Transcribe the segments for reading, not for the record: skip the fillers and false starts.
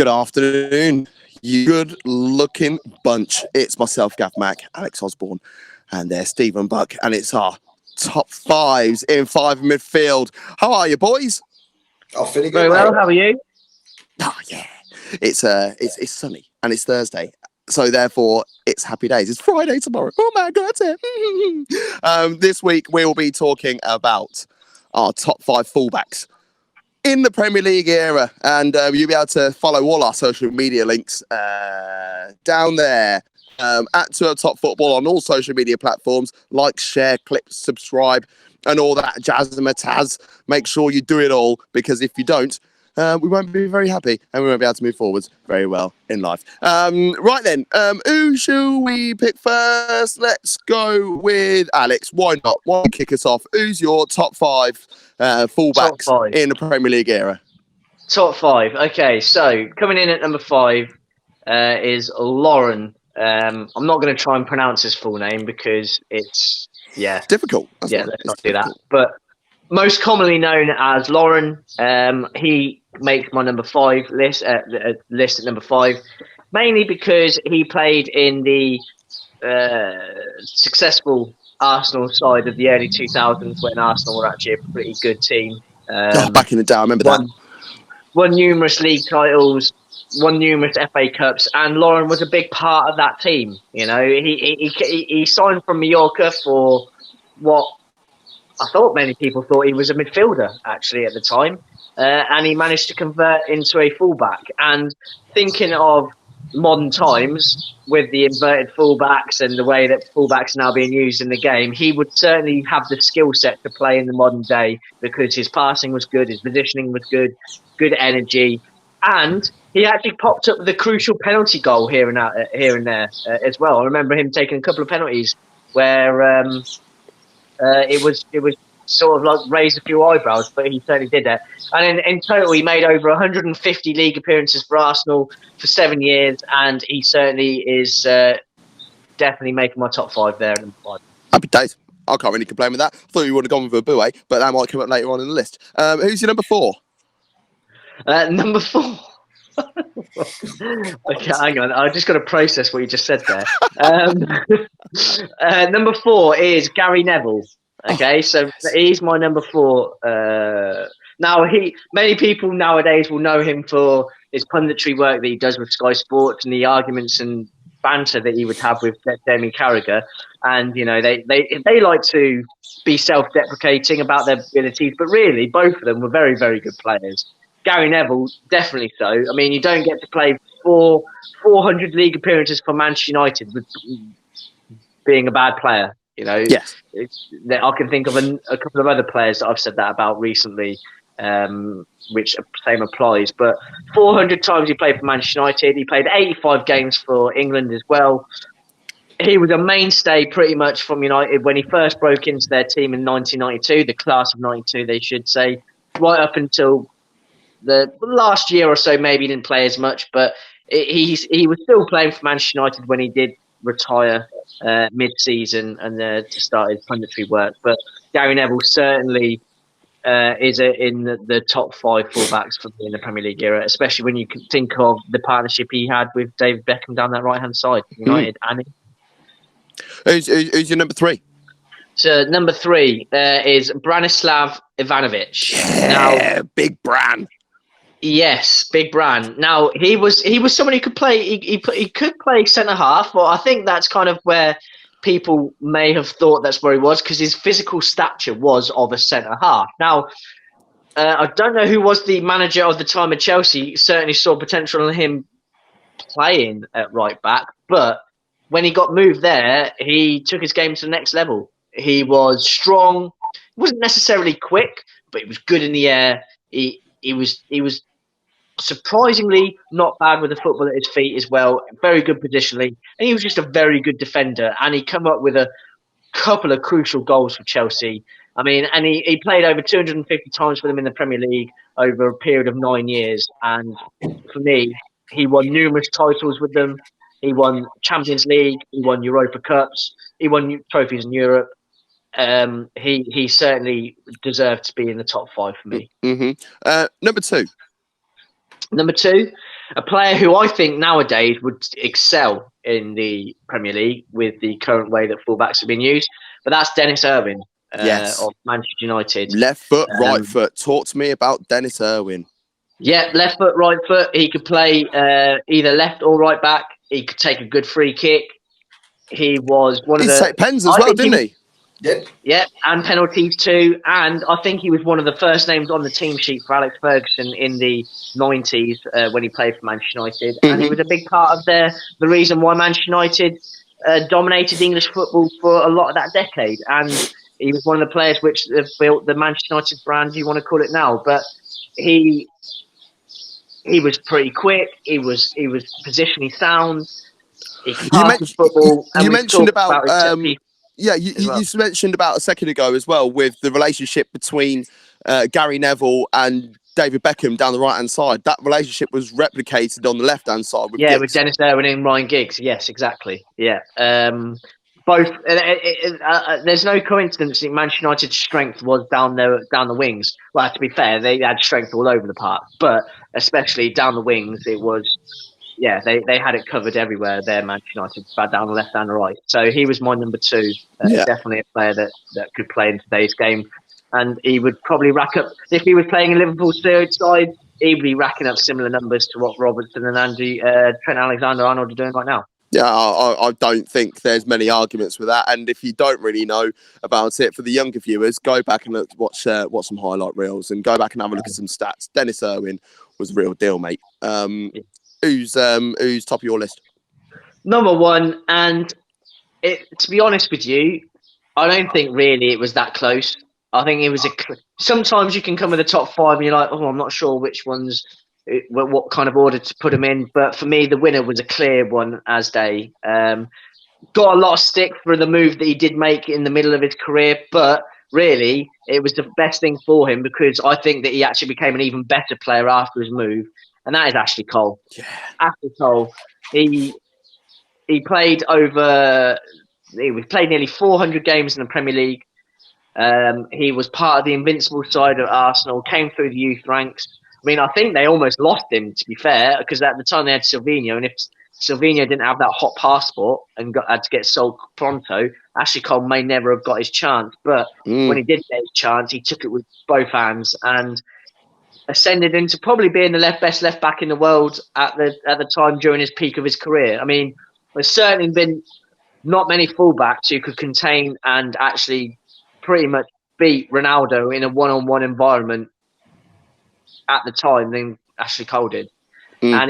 Good afternoon, you good-looking bunch. It's myself, Gav Mack, Alex Osborn, and there's Stephen Buck, and it's our top fives in five midfield. How are you, boys? Oh, feeling good, very well. mate. How are you? Oh yeah, it's sunny and it's Thursday, so therefore it's happy days. It's Friday tomorrow. Oh my God, that's it. This week we will be talking about our top five fullbacks in the Premier League era, and you'll be able to follow all our social media links down there at To Top Football on all social media platforms. Like, share, click, subscribe, and all that jazz and mataz. Make sure you do it all, because if you don't, we won't be very happy and we won't be able to move forwards very well in life. Right then, who shall we pick first? Let's go with Alex. Why not? Why don't you kick us off? Who's your top five fullbacks in the Premier League era? Top five. Okay, so coming in at number 5 is Lauren. I'm not going to try and pronounce his full name because it's difficult. Let's not do that. But most commonly known as Lauren, he makes my number 5 list at number 5, mainly because he played in the successful Arsenal side of the early 2000s when Arsenal were actually a pretty good team. Back in the day, I remember that. Won numerous league titles, won numerous FA Cups, and Lauren was a big part of that team. You know, he signed from Mallorca for what I thought many people thought he was a midfielder, actually, at the time. And he managed to convert into a fullback. And thinking of modern times with the inverted fullbacks and the way that fullbacks are now being used in the game, he would certainly have the skill set to play in the modern day because his passing was good, his positioning was good, good energy. And he actually popped up with a crucial penalty goal here and there as well. I remember him taking a couple of penalties where it was sort of like raised a few eyebrows, but he certainly did that. And in total, he made over 150 league appearances for Arsenal for 7 years, and he certainly is definitely making my top 5 there. Happy days. I can't really complain with that. Thought you would have gone with a Boué, but that might come up later on in the list. Who's your number 4? Number 4. Okay, hang on. I just got to process what you just said there. Number 4 is Gary Neville. Okay, so he's my number 4. Now, many people nowadays will know him for his punditry work that he does with Sky Sports and the arguments and banter that he would have with Jamie Carragher. And, you know, they like to be self-deprecating about their abilities, but really, both of them were very, very good players. Gary Neville, definitely so. I mean, you don't get to play 400 league appearances for Manchester United with being a bad player. You know, yes. I can think of a couple of other players that I've said that about recently, which same applies. But 400 times he played for Manchester United. He played 85 games for England as well. He was a mainstay pretty much from United when he first broke into their team in 1992, the class of 92, they should say, right up until the last year or so. Maybe he didn't play as much, but he was still playing for Manchester United when he did retire mid-season and to start his punditry work. But Gary Neville certainly is in the top 5 fullbacks for me in the Premier League era, especially when you can think of the partnership he had with David Beckham down that right-hand side, United. And Who's your number 3? So number 3 is Branislav Ivanovic. Yeah, now, big Bran. Yes, big Bran. Now he was someone who could play. He could play centre half, but I think that's kind of where people may have thought that's where he was because his physical stature was of a centre half. Now I don't know who was the manager of the time at Chelsea. Certainly saw potential in him playing at right back, but when he got moved there, he took his game to the next level. He was strong. He wasn't necessarily quick, but he was good in the air. He was surprisingly not bad with the football at his feet as well. Very good positionally, and he was just a very good defender. And he come up with a couple of crucial goals for Chelsea. I mean, and he played over 250 times for them in the Premier League over a period of 9 years. And for me, he won numerous titles with them. He won Champions League. He won Europa Cups. He won trophies in Europe. He certainly deserved to be in the top 5 for me. Mm-hmm. Number 2. Number 2, A player who I think nowadays would excel in the Premier League with the current way that fullbacks have been used, but that's Dennis Irwin Yes. of Manchester United. Left foot, right Um, foot. Talk to me about Dennis Irwin. Yeah, left foot, right foot. He could play either left or right back. He could take a good free kick. He was one of He'd the. take pens as I well, think didn't he? Yeah. Yeah, and penalties too. And I think he was one of the first names on the team sheet for Alex Ferguson in the 90s when he played for Manchester United. And he was a big part of the reason why Manchester United dominated English football for a lot of that decade. And he was one of the players which have built the Manchester United brand, you want to call it now. But he was pretty quick. He was positionally sound. He could pass the football. You mentioned about you mentioned about a second ago as well with the relationship between Gary Neville and David Beckham down the right hand side. That relationship was replicated on the left hand side with with Dennis Irwin and Ryan Giggs. Yes, exactly. Yeah. Both. There's no coincidence that Manchester United's strength was down the wings. Well, to be fair, they had strength all over the park, but especially down the wings, it was. Yeah, they had it covered everywhere there, Manchester United, bad down the left and the right. So he was my number 2. Definitely a player that could play in today's game. And he would probably rack up, if he was playing in Liverpool's third side, he'd be racking up similar numbers to what Robertson and Trent Alexander-Arnold are doing right now. Yeah, I don't think there's many arguments with that. And if you don't really know about it, for the younger viewers, go back and watch some highlight reels and go back and have a look at some stats. Dennis Irwin was a real deal, mate. Who's top of your list? Number 1, and to be honest with you, I don't think really it was that close. I think it was sometimes you can come with a top 5 and you're like, oh, I'm not sure which ones, what kind of order to put them in. But for me, the winner was a clear one as day. Got a lot of stick for the move that he did make in the middle of his career, but really it was the best thing for him because I think that he actually became an even better player after his move. And that is Ashley Cole. Yeah. Ashley Cole, he played nearly 400 games in the Premier League. He was part of the invincible side of Arsenal, came through the youth ranks. I mean, I think they almost lost him, to be fair, because at the time they had Silvinho, and if Silvinho didn't have that hot passport and had to get sold pronto, Ashley Cole may never have got his chance. But when he did get his chance, he took it with both hands and ascended into probably being the best left back in the world at the time during his peak of his career. I mean, there's certainly been not many fullbacks who could contain and actually pretty much beat Ronaldo in a one-on-one environment at the time than Ashley Cole did. And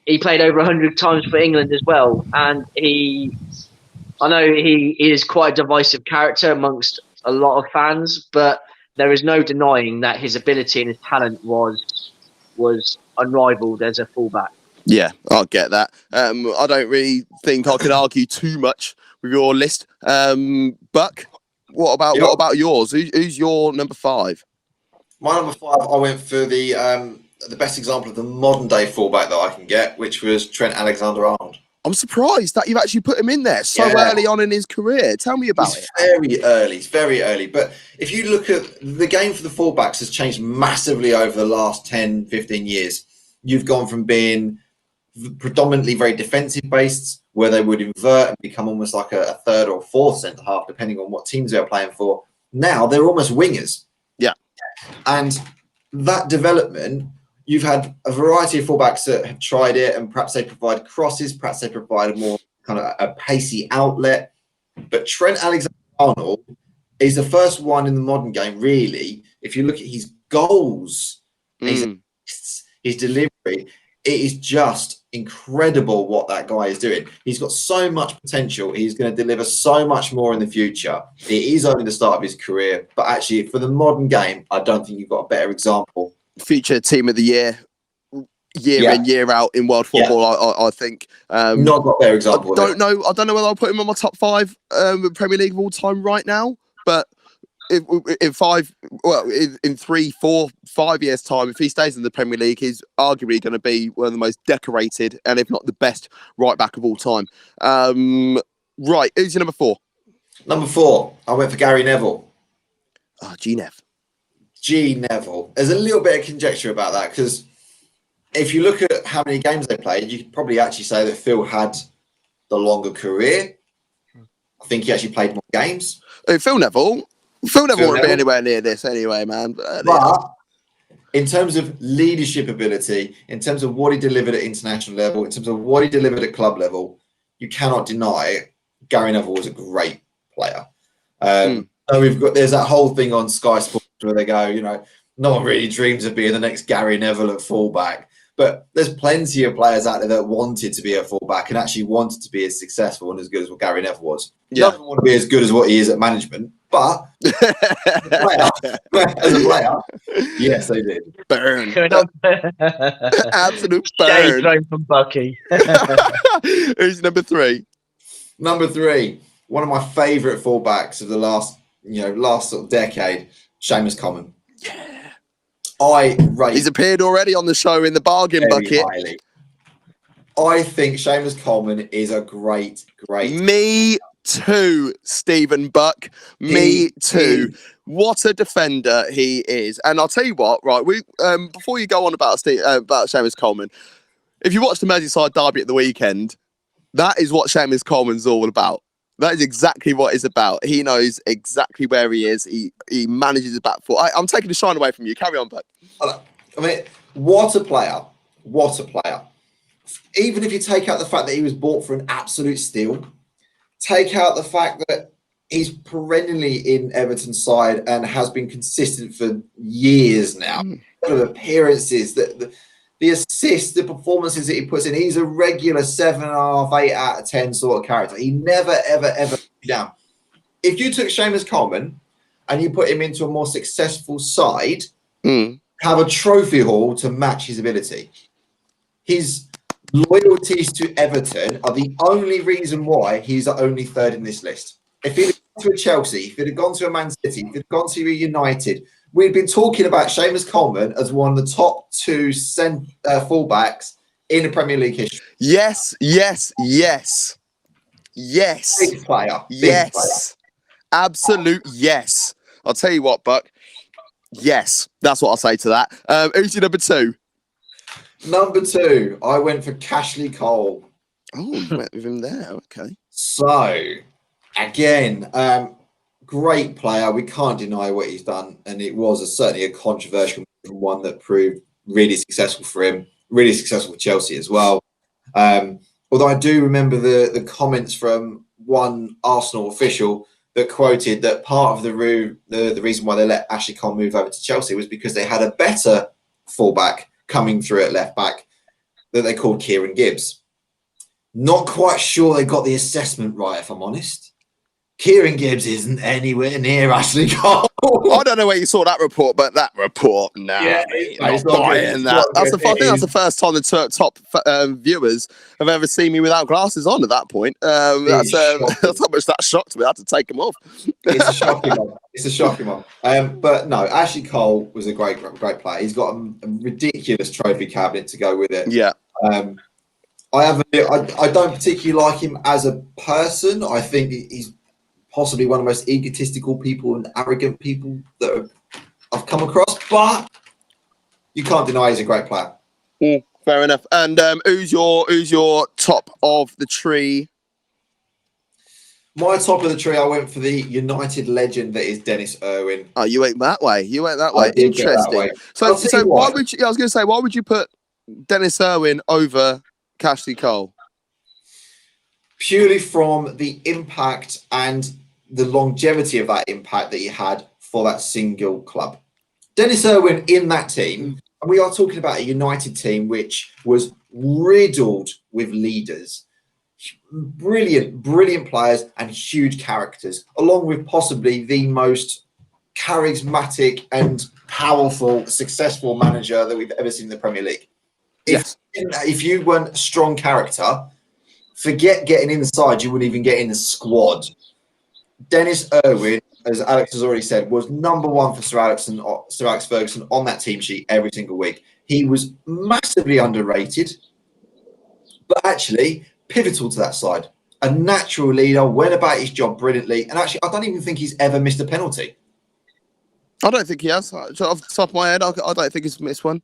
he played over 100 times for England as well. And I know he is quite a divisive character amongst a lot of fans, but there is no denying that his ability and his talent was unrivaled as a fullback. Yeah, I'll get that. I don't really think I could argue too much with your list. Buck, what about yours? Who's your number 5? My number 5, I went for the best example of the modern day fullback that I can get, which was Trent Alexander-Arnold. I'm surprised that you've actually put him in there so early on in his career. Tell me about it. It's very early. But if you look at the game for the fullbacks has changed massively over the last 10, 15 years. You've gone from being predominantly very defensive based, where they would invert and become almost like a third or fourth centre half, depending on what teams they're playing for. Now they're almost wingers. Yeah. And that development, you've had a variety of fullbacks that have tried it, and perhaps they provide crosses, perhaps they provide a more kind of a pacey outlet. But Trent Alexander-Arnold is the first one in the modern game, really. If you look at his goals, his delivery, it is just incredible what that guy is doing. He's got so much potential. He's going to deliver so much more in the future. It is only the start of his career, but actually for the modern game, I don't think you've got a better example. Future team of the year in, year out in world football. I think not got their example. I don't know whether I'll put him on my top 5 Premier League of all time right now, but in 3, 4, 5 years time, if he stays in the Premier League, he's arguably going to be one of the most decorated and if not the best right back of all time. Right, who's your number 4? Number 4, I went for Gary Neville. G Nev. G Neville. There's a little bit of conjecture about that because if you look at how many games they played, you could probably actually say that Phil had the longer career. I think he actually played more games. Phil Neville won't be anywhere near this anyway, man. But in terms of leadership ability, in terms of what he delivered at international level, in terms of what he delivered at club level, you cannot deny Gary Neville was a great player. So there's that whole thing on Sky Sports where they go, no one really dreams of being the next Gary Neville at fullback. But there's plenty of players out there that wanted to be a fullback and actually wanted to be as successful and as good as what Gary Neville was. He doesn't want to be as good as what he is at management, but as a player, yes, they did. Burn. Absolute burn. Shade from Bucky. Who's number 3? Number 3, one of my favourite fullbacks of the last sort of decade, Seamus Coleman. Yeah. He's appeared already on the show in the bargain bucket. Highly. I think Seamus Coleman is a great. Me too, Stephen Buck. Me too. What a defender he is. And I'll tell you what, right? We before you go on about Seamus Coleman, if you watch the Merseyside derby at the weekend, that is what Seamus Coleman's all about. That is exactly what it's about. He knows exactly where he is. He manages his back foot. I'm taking the shine away from you. Carry on, Buck. I mean, what a player. What a player. Even if you take out the fact that he was bought for an absolute steal, take out the fact that he's perennially in Everton's side and has been consistent for years now. The appearances, the assists, the performances that he puts in. He's a regular 7.5, 8 out of 10 sort of character. He never, ever down. If you took Seamus Coleman and you put him into a more successful side, have a trophy haul to match his ability. His loyalties to Everton are the only reason why he's only 3rd in this list. If he'd have gone to a Chelsea, if he'd have gone to a Man City, if he'd have gone to a United, we've been talking about Seamus Coleman as one of the top 2 fullbacks in the Premier League history. Yes. Big player. Absolute yes. I'll tell you what, Buck. Yes, that's what I'll say to that. Who's your number 2? Number 2, I went for Cashley Cole. Oh, you went with him there. Okay. So, again, great player. We can't deny what he's done, and it was certainly a controversial one that proved really successful for him, really successful for Chelsea as well. Although I do remember the comments from one Arsenal official that quoted that part of the reason why they let Ashley Cole move over to Chelsea was because they had a better fullback coming through at left back that they called Kieran Gibbs. Not quite sure they got the assessment right, if I'm honest. Kieran Gibbs isn't anywhere near Ashley Cole. I don't know where you saw that report, but that report, I'm not buying that. I think that's the first time the top viewers have ever seen me without glasses on at that point. That's how much that shocked me. I had to take them off. It's a shocking one. But no, Ashley Cole was a great player. He's got a ridiculous trophy cabinet to go with it. Yeah. I don't particularly like him as a person. I think he's possibly one of the most egotistical people and arrogant people that I've come across, but you can't deny he's a great player. Fair enough. And who's your top of the tree? My top of the tree, I went for the United legend that is Dennis Irwin. Oh, you went that way. Interesting. So why would you? I was going to say, why would you put Dennis Irwin over Cashley Cole? Purely from the impact and the longevity of that impact that he had for that single club. Dennis Irwin in that team, and we are talking about a United team which was riddled with leaders, brilliant players and huge characters, along with possibly the most charismatic and powerful, successful manager that we've ever seen in the Premier League. If you weren't a strong character, forget getting inside, you wouldn't even get in the squad. Dennis Irwin, as Alex has already said, was number 1 for Sir Alex Ferguson on that team sheet every single week. He was massively underrated, but actually pivotal to that side. A natural leader, went about his job brilliantly, and actually I don't even think he's ever missed a penalty. I don't think he has. Off the top of my head, I don't think he's missed one.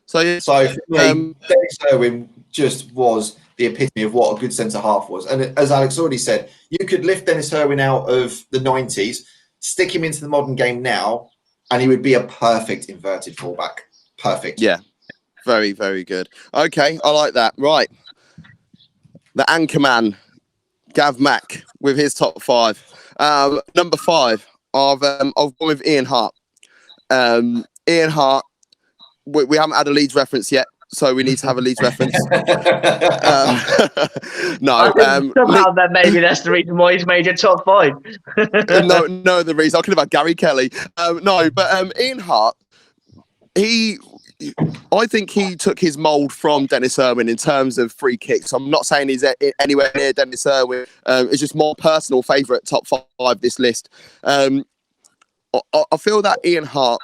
So yeah, So for me, Dennis Irwin just was the epitome of what a good centre half was. And as Alex already said, you could lift Dennis Irwin out of the 90s, stick him into the modern game now, and he would be a perfect inverted fullback. Perfect. Yeah, very, very good. Okay, I like that. Right. The anchor man, Gav Mack, with his top 5. Number 5, I've gone with Ian Hart. Ian Hart, we haven't had a Leeds reference yet, so we need to have a Leeds reference. No. Somehow that maybe that's the reason why he's made your top 5. no, the reason I could have had Gary Kelly. No, but Ian Hart, I think he took his mould from Dennis Irwin in terms of free kicks. I'm not saying he's anywhere near Dennis Irwin. It's just my personal favourite top 5 this list. I feel that Ian Hart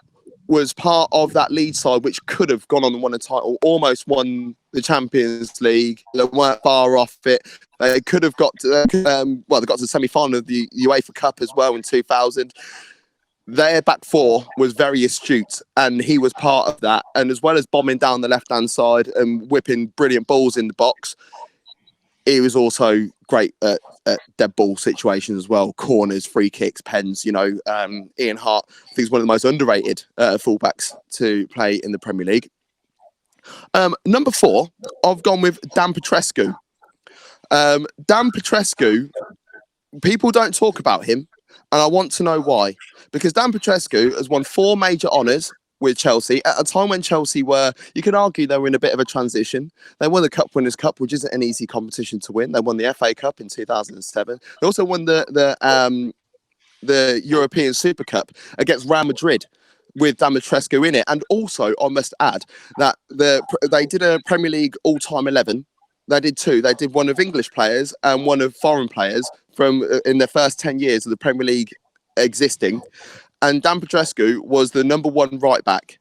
was part of that Leeds side which could have gone on and won a title, almost won the Champions League. They weren't far off it. They could have got to, they got to the semi-final of the UEFA Cup as well in 2000. Their back 4 was very astute, and he was part of that. And as well as bombing down the left-hand side and whipping brilliant balls in the box, he was also great at dead ball situations as well, corners, free kicks, pens. Ian Hart, I think, is one of the most underrated fullbacks to play in the Premier League. Number 4, I've gone with Dan Petrescu. Dan Petrescu, people don't talk about him, and I want to know why. Because Dan Petrescu has won 4 major honours with Chelsea at a time when Chelsea were, you could argue, they were in a bit of a transition. They won the Cup Winners' Cup, which isn't an easy competition to win. They won the FA Cup in 2007. They also won the European Super Cup against Real Madrid with Dan Petrescu in it. And also, I must add that they did a Premier League all-time 11. They did 2. They did one of English players and one of foreign players from in their first 10 years of the Premier League existing. And Dan Petrescu was the number 1 right back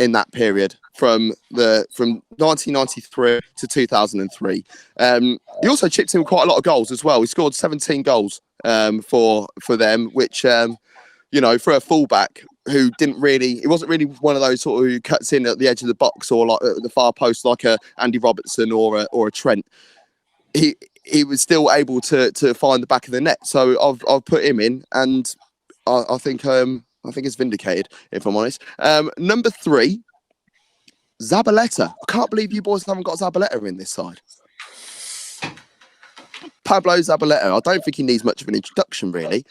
in that period from 1993 to 2003. He also chipped in quite a lot of goals as well. He scored 17 goals for them, which for a fullback who he wasn't really one of those sort of who cuts in at the edge of the box or like at the far post like a Andy Robertson or a Trent. He was still able to find the back of the net. So I've put him in, and I think it's vindicated, if I'm honest. Number 3, Zabaleta. I can't believe you boys haven't got Zabaleta in this side. Pablo Zabaleta. I don't think he needs much of an introduction, really.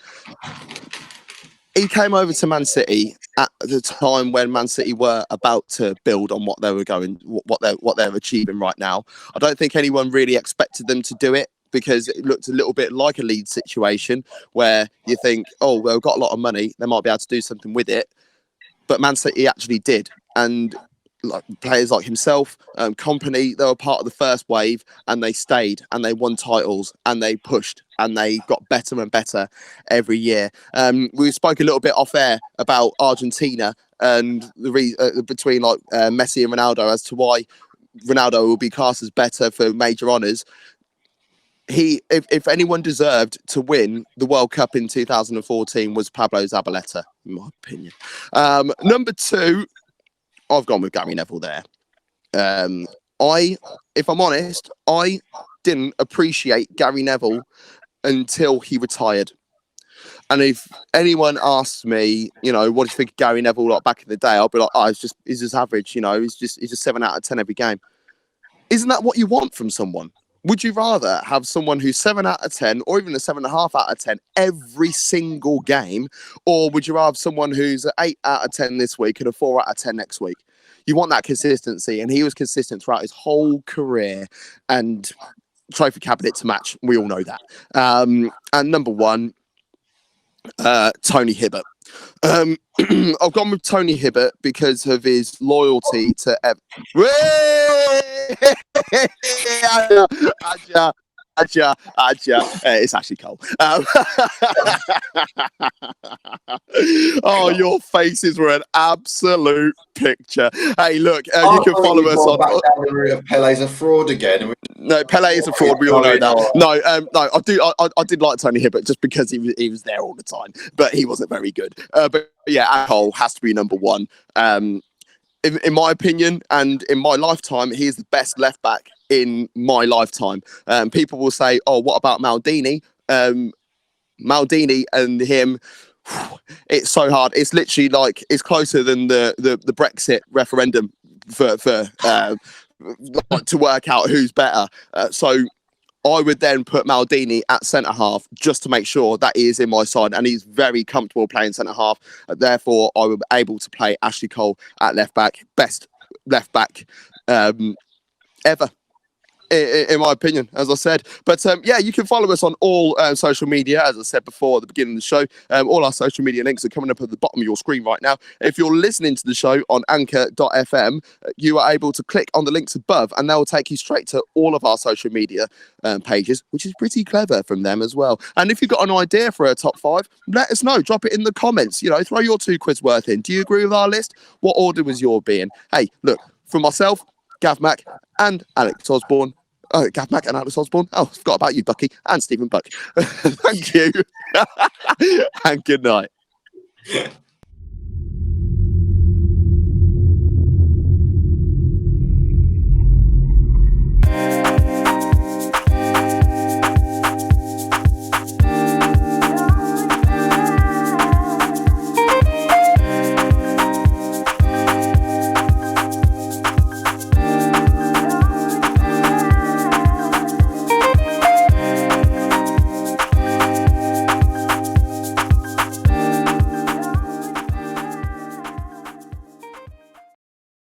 He came over to Man City at the time when Man City were about to build on what they were what they're achieving right now. I don't think anyone really expected them to do it, because it looked a little bit like a Leeds situation where you think, oh, well, we've got a lot of money, they might be able to do something with it. But Man City actually did. And players like himself, Company, they were part of the first wave, and they stayed and they won titles and they pushed and they got better and better every year. We spoke a little bit off air about Argentina and the between Messi and Ronaldo as to why Ronaldo will be cast as better for major honours. If anyone deserved to win the World Cup in 2014 was Pablo Zabaleta, in my opinion. Number 2, I've gone with Gary Neville there. If I'm honest, I didn't appreciate Gary Neville until he retired. And if anyone asks me, what do you think of Gary Neville like back in the day, I'll be like, he's just average, he's just 7 out of 10 every game. Isn't that what you want from someone? Would you rather have someone who's 7 out of 10 or even a 7.5 out of 10 every single game? Or would you rather have someone who's an 8 out of 10 this week and a 4 out of 10 next week? You want that consistency. And he was consistent throughout his whole career and trophy cabinet to match. We all know that. And number 1, Tony Hibbert. I've gone with Tony Hibbert because of his loyalty to it's actually cold. Oh, your faces were an absolute picture. Hey, look, you can follow us on. Back down the route of Pele's a fraud again. No, Pele is a fraud. We all know that. No, I did like Tony Hibbert just because he was there all the time, but he wasn't very good. But yeah, Cole has to be number 1. in my opinion and in my lifetime, he is the best left back in my lifetime. People will say, "Oh, what about Maldini?" Maldini and him, it's so hard. It's literally like it's closer than the Brexit referendum for like, to work out who's better. So I would then put Maldini at centre half just to make sure that he is in my side, and he's very comfortable playing centre half. Therefore, I would be able to play Ashley Cole at left back, best left back ever. In my opinion, as I said. But yeah, you can follow us on all social media. As I said before at the beginning of the show, all our social media links are coming up at the bottom of your screen right now. If you're listening to the show on anchor.fm, you are able to click on the links above and they'll take you straight to all of our social media pages, which is pretty clever from them as well. And if you've got an idea for a top 5, let us know. Drop it in the comments. You know, throw your 2 quids worth in. Do you agree with our list? What order was your being? Hey, look, for myself, Gav Mack and Alex Osborn. Oh, Gav Mack and Alex Osborn. Oh, forgot about you, Bucky, and Stephen Buck. Thank you. And good night.